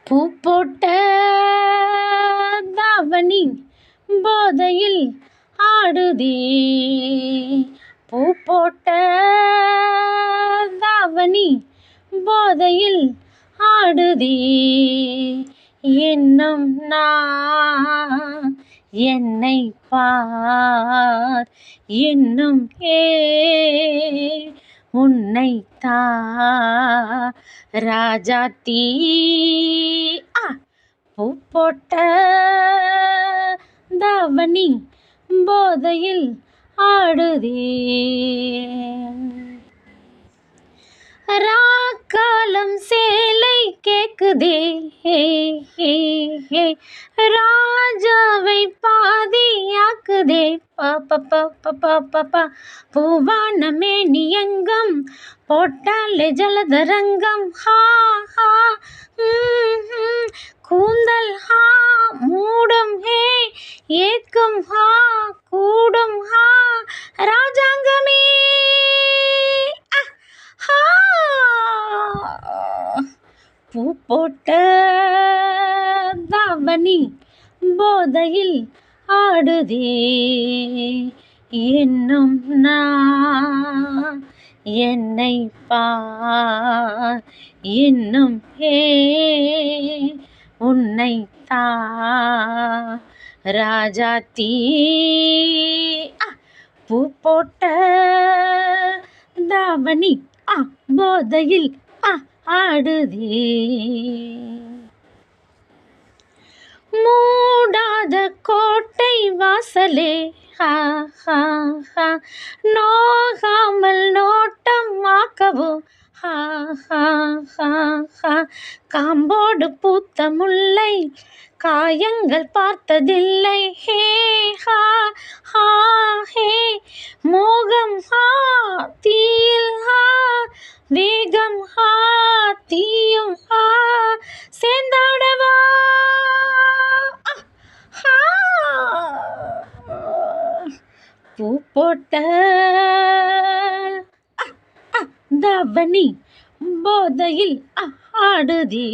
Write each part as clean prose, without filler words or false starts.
பூ போட்ட தாவணி போதையில் ஆடுதே. பூ போட்ட தாவணி போதையில் ஆடுதே. என்னும் நான் என்னை பார் என்னும் உன்னை தா ராஜாத்தி. பூ போட்ட தாவணி போதையில் ஆடுதே. ராக்காலம் சேலை கேக்குதே. ராஜாவை பாதியாக்குதே. பூவான மேனியங்கம் போட்டாலே ஜலதரங்கம். கூந்தல் மூடும் ஏக்கம் கூடும் ராஜாங்கமே. பூ போட்ட தாவணி போதையில் ஆடுதே. என்னும் நான் என்னை பார் என்னும் உன்னை தா ராஜாத்தி. பூ போட்ட தாவணி போதையில் ஆடுதே. மூடாத கோட்டை வாசலே நோகாமல் நோட்டம் ஆக்கவோ. காம்போடு பூத்த முல்லை காயங்கள் பார்த்ததில்லை. மோகம் தீயில் வேகம் தீயும் சேர்ந்தாடவா. பூ போட்ட தாவணி போதையில் ஆடுதே.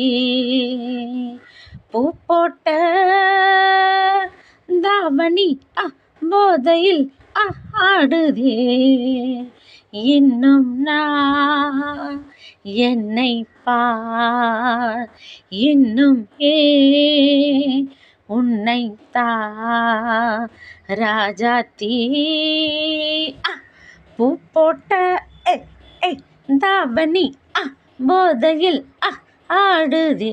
பூ போட்ட தாவணி போதையில் ஆடுதே. இன்னும் நான் என்னை பார் இன்னும் உன்னை தா ராஜாத்தி. பூ போட்ட தாவணி போதையில் ஆடுதே.